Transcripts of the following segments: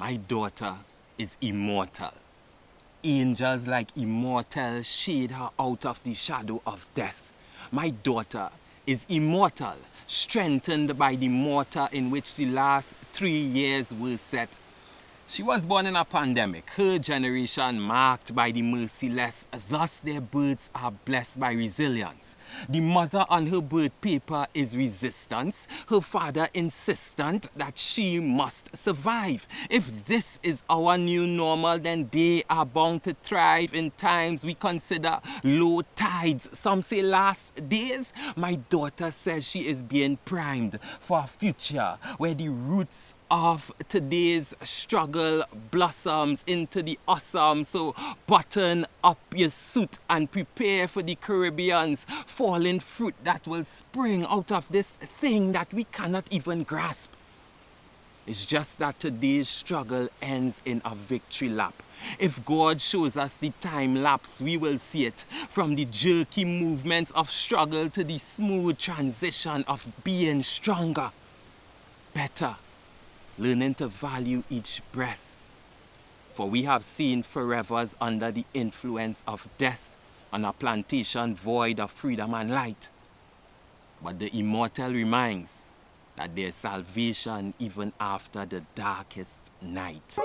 My daughter is immortal. Angels like Immortal shade her out of the shadow of death. My daughter is immortal, strengthened by the mortar in which the last 3 years were set. She was born in a pandemic, her generation marked by the merciless, thus their births are blessed by resilience. The mother on her birth paper is resistance, her father insistent that she must survive. If this is our new normal, then they are bound to thrive in times we consider low tides. Some say last days. My daughter says she is being primed for a future where the roots of today's struggle blossoms into the awesome. So button up your suit and prepare for the Caribbean's fallen fruit that will spring out of this thing that we cannot even grasp. It's just that today's struggle ends in a victory lap. If God shows us the time lapse, we will see it. From the jerky movements of struggle to the smooth transition of being stronger, better, learning to value each breath. For we have seen forevers under the influence of death on a plantation void of freedom and light. But the immortal reminds that there's salvation even after the darkest night.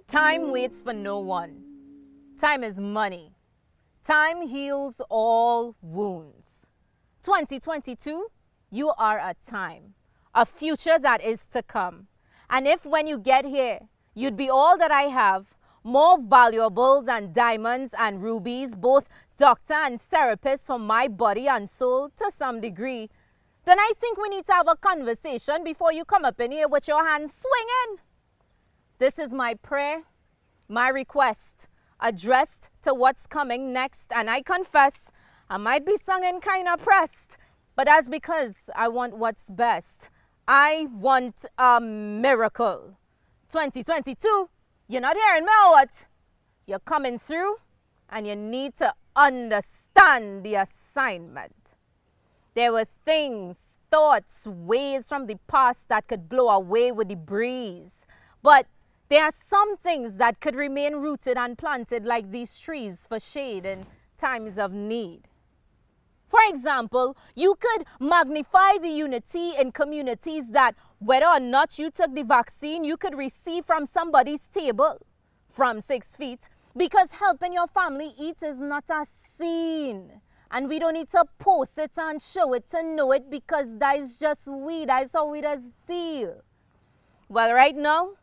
Time waits for no one. Time is money. Time heals all wounds. 2022, you are a time, a future that is to come. And if when you get here, you'd be all that I have, more valuable than diamonds and rubies, both doctor and therapist for my body and soul to some degree, then I think we need to have a conversation before you come up in here with your hands swinging. This is my prayer, my request, addressed to what's coming next, and I confess I might be singing kind of pressed, but that's because I want what's best. I want a miracle. 2022, you're not hearing me or what? You're coming through, and you need to understand the assignment. There were things, thoughts, ways from the past that could blow away with the breeze, but there are some things that could remain rooted and planted like these trees for shade in times of need. For example, you could magnify the unity in communities that, whether or not you took the vaccine, you could receive from somebody's table from 6 feet, because helping your family eat is not a sin. And we don't need to post it and show it to know it, because that is just we. That is how we just deal. Well, right now,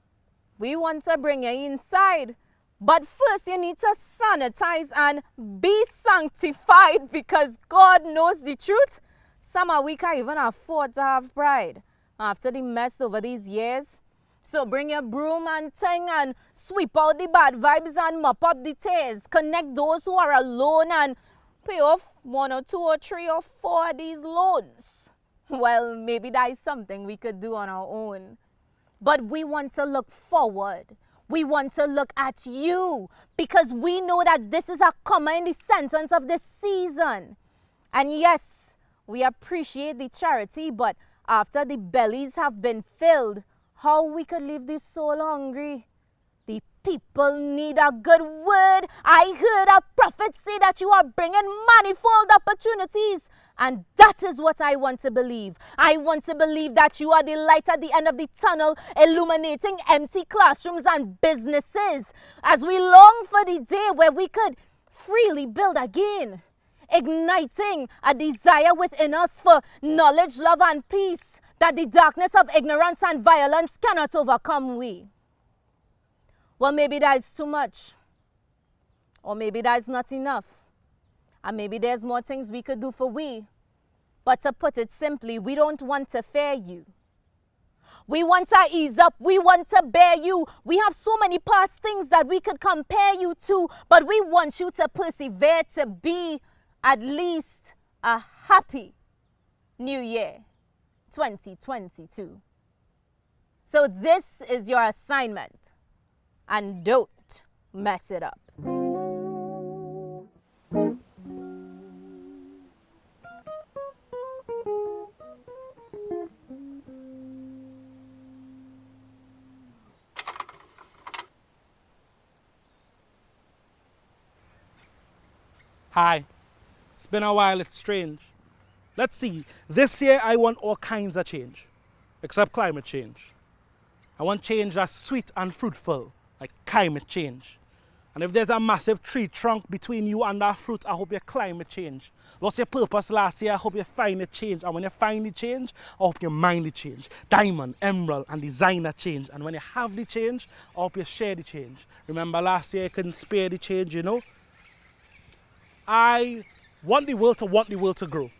we want to bring you inside. But first, you need to sanitize and be sanctified, because God knows the truth. Some of we can't even afford to have pride after the mess over these years. So bring your broom and thing and sweep out the bad vibes and mop up the tears. Connect those who are alone and pay off 1 or 2 or 3 or 4 of these loans. Well, maybe that is something we could do on our own. But we want to look forward. We want to look at you, because we know that this is a comma in the sentence of this season. And yes, we appreciate the charity, but after the bellies have been filled, how we could leave this soul hungry? The people need a good word. I heard a prophet say that you are bringing manifold opportunities. And that is what I want to believe. I want to believe that you are the light at the end of the tunnel, illuminating empty classrooms and businesses, as we long for the day where we could freely build again, igniting a desire within us for knowledge, love, and peace that the darkness of ignorance and violence cannot overcome we. Well, maybe that is too much. Or maybe that is not enough. And maybe there's more things we could do for we. But to put it simply, we don't want to fear you. We want to ease up. We want to bear you. We have so many past things that we could compare you to, but we want you to persevere to be at least a happy New Year 2022. So this is your assignment. And don't mess it up. Hi, it's been a while, it's strange. Let's see, this year I want all kinds of change, except climate change. I want change that's sweet and fruitful, like climate change. And if there's a massive tree trunk between you and that fruit, I hope your climate change. Lost your purpose last year, I hope you find a change. And when you find the change, I hope your mind the change. Diamond, emerald, and designer change. And when you have the change, I hope you share the change. Remember last year you couldn't spare the change, you know? I want the world to grow.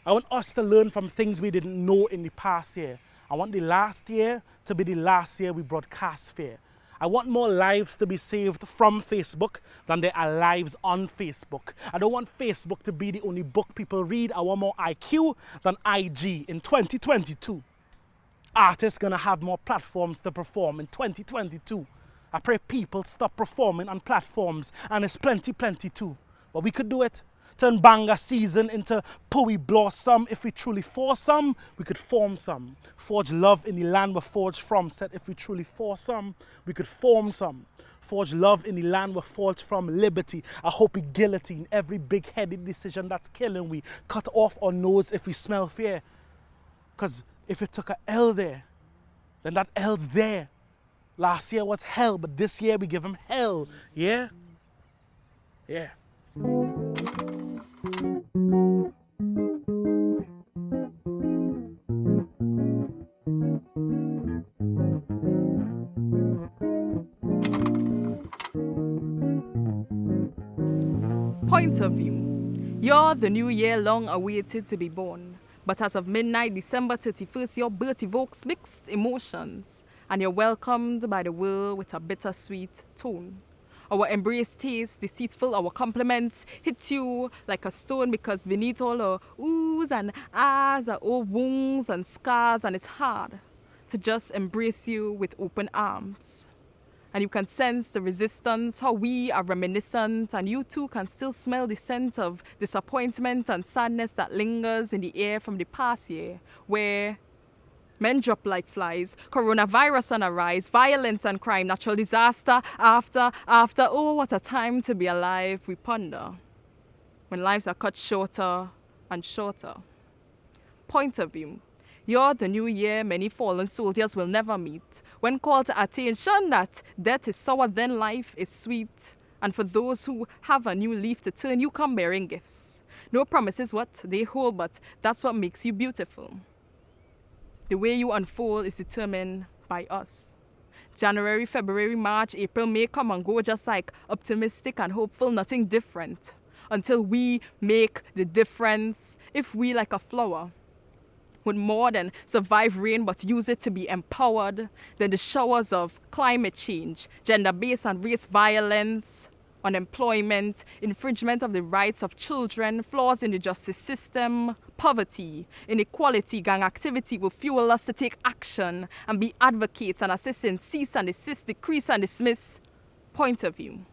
I want us to learn from things we didn't know in the past year. I want the last year to be the last year we broadcast fair. I want more lives to be saved from Facebook than there are lives on Facebook. I don't want Facebook to be the only book people read. I want more IQ than IG in 2022. Artists gonna have more platforms to perform in 2022. I pray people stop performing on platforms, and it's plenty too. But we could do it. Turn banger season into Poey blossom. If we truly force some, we could form some. Forge love in the land we're forged from. Said if we truly force some, we could form some. Forge love in the land we're forged from. Liberty. I hope we guillotine every big-headed decision that's killing we. Cut off our nose if we smell fear. Because if it took a L there, then that L's there. Last year was hell, but this year we give him hell. Yeah? Yeah. Point of view. You're the new year long awaited to be born. But as of midnight, December 31st, your birth evokes mixed emotions. And you're welcomed by the world with a bittersweet tone. Our embrace tastes deceitful, our compliments hit you like a stone because beneath all our oohs and ahs are all wounds and scars, and it's hard to just embrace you with open arms. And you can sense the resistance, how we are reminiscent, and you too can still smell the scent of disappointment and sadness that lingers in the air from the past year, where men drop like flies, coronavirus on a rise, violence and crime, natural disaster, after, oh, what a time to be alive, we ponder. When lives are cut shorter and shorter. Point of view. You're the new year many fallen soldiers will never meet. When called to attention that death is sour, then life is sweet. And for those who have a new leaf to turn, you come bearing gifts. No promises what they hold, but that's what makes you beautiful. The way you unfold is determined by us. January, February, March, April, May come and go just like optimistic and hopeful, nothing different. Until we make the difference. If we, like a flower, would more than survive rain but use it to be empowered, then the showers of climate change, gender-based and race violence, unemployment, infringement of the rights of children, flaws in the justice system, poverty, inequality, gang activity will fuel us to take action and be advocates and assist in cease and desist, decrease and dismiss point of view.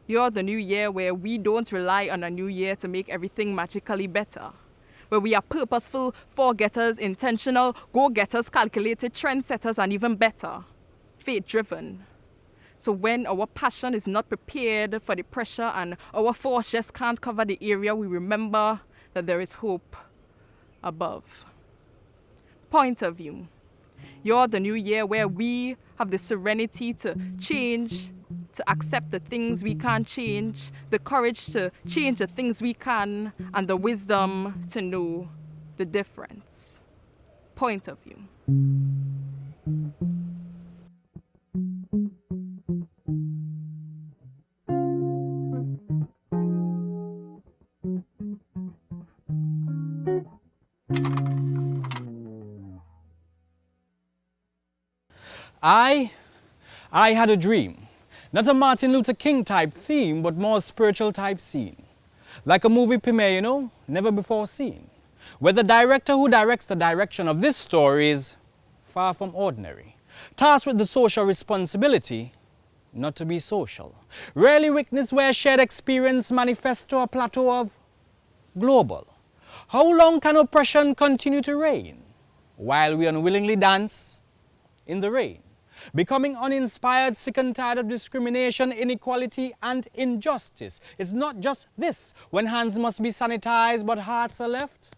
You're the new year where we don't rely on a new year to make everything magically better. Where we are purposeful, forgetters, intentional, go-getters, calculated, trendsetters, and even better, faith-driven. So when our passion is not prepared for the pressure and our force just can't cover the area, we remember that there is hope above. Point of view. You're the new year where we have the serenity to change, to accept the things we can't change, the courage to change the things we can, and the wisdom to know the difference. Point of view. I had a dream. Not a Martin Luther King type theme, but more spiritual type scene. Like a movie premiere, you know, never before seen. Where the director who directs the direction of this story is far from ordinary. Tasked with the social responsibility, not to be social. Rarely witness where shared experience manifests to a plateau of global. How long can oppression continue to reign while we unwillingly dance in the rain? Becoming uninspired, sick and tired of discrimination, inequality and injustice. It's not just this, when hands must be sanitized but hearts are left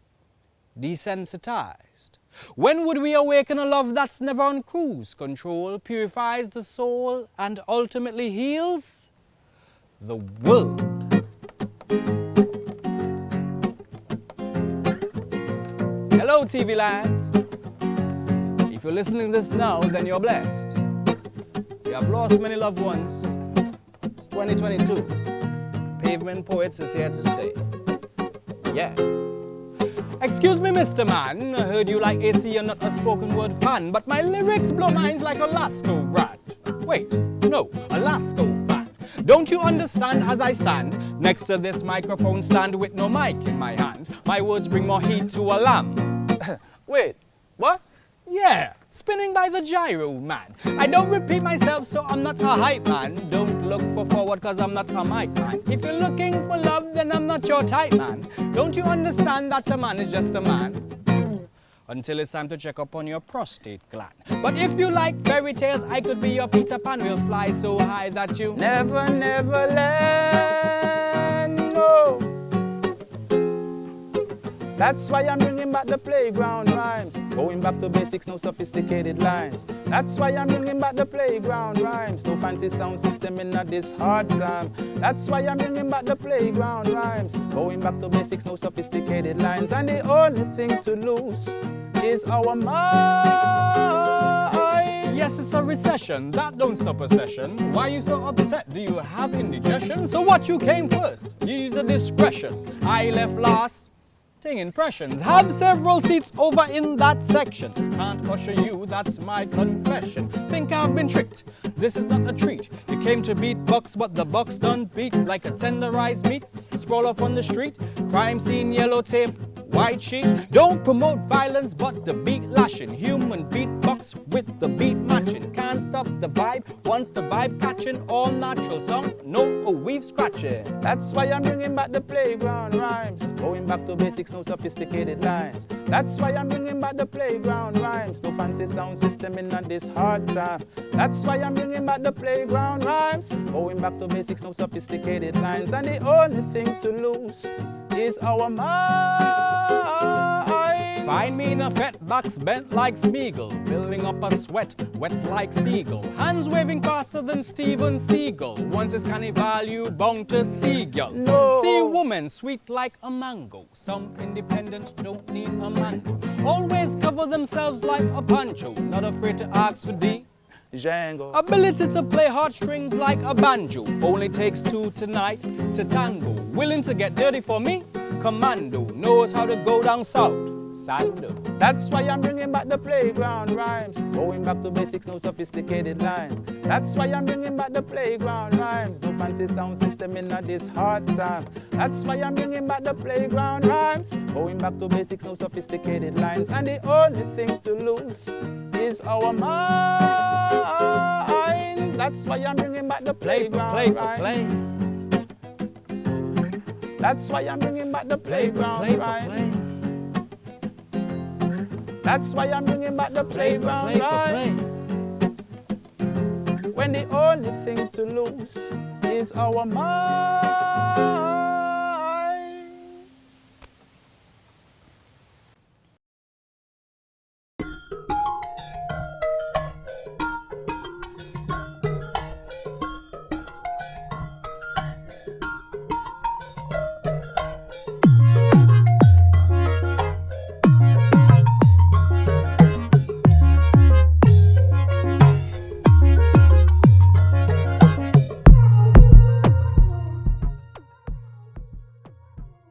desensitized. When would we awaken a love that's never on cruise control, purifies the soul and ultimately heals the world? Hello TV land. If you're listening to this now, then you're blessed. You have lost many loved ones. It's 2022. Pavement Poets is here to stay. Yeah. Excuse me, Mr. Man. I heard you like AC, you're not a spoken word fan, but my lyrics blow minds like a Lasco rat. Wait, no, a Lasco fan. Don't you understand as I stand next to this microphone stand with no mic in my hand? My words bring more heat to a lamb. Wait, what? Yeah, spinning by the gyro, man. I don't repeat myself, so I'm not a hype man. Don't look for forward, cause I'm not a mic man. If you're looking for love, then I'm not your type, man. Don't you understand that a man is just a man? Until it's time to check up on your prostate gland. But if you like fairy tales, I could be your Peter Pan. We'll fly so high that you never land. No. That's why I'm bringing back the playground rhymes. Going back to basics, no sophisticated lines. That's why I'm bringing back the playground rhymes. No fancy sound system in this hard time. That's why I'm bringing back the playground rhymes. Going back to basics, no sophisticated lines. And the only thing to lose is our mind. Yes, it's a recession. That don't stop a session. Why you so upset? Do you have indigestion? So what you came first? Use a discretion. I left last. Impressions. Have several seats over in that section. Can't usher you, that's my confession. Think I've been tricked. This is not a treat. You came to beat bucks, but the bucks done beat like a tenderized meat. Sprawl up on the street. Crime scene, yellow tape, white sheet. Don't promote violence, but the beat lashing. Human beatbox with the beat matching. Can't stop the vibe, once the vibe catching. All natural song, no weave scratching. That's why I'm bringing back the playground rhymes. Going back to basics, no sophisticated lines. That's why I'm bringing back the playground rhymes. No fancy sound system in this hard time. That's why I'm bringing back the playground rhymes. Going back to basics, no sophisticated lines. And the only thing to lose is our minds. Find me in a fat box bent like Smeagol, building up a sweat, wet like seagull. Hands waving faster than Steven Seagal. Once it's carnival, you bound to seagull. No. See woman sweet like a mango. Some independent don't need a man. Always cover themselves like a poncho. Not afraid to ask for D. Django. Ability to play heartstrings like a banjo. Only takes two tonight to tango. Willing to get dirty for me? Commando. Knows how to go down south. Sando. That's why I'm bringing back the playground rhymes. Going back to basics, no sophisticated lines. That's why I'm bringing back the playground rhymes. No fancy sound system in this hard time. That's why I'm bringing back the playground rhymes. Going back to basics, no sophisticated lines. And the only thing to lose is our minds. That's why I'm bringing back the playground rhymes. That's why I'm bringing back the playground rhymes. That's why I'm bringing back the playground rhymes. When the only thing to lose is our mind.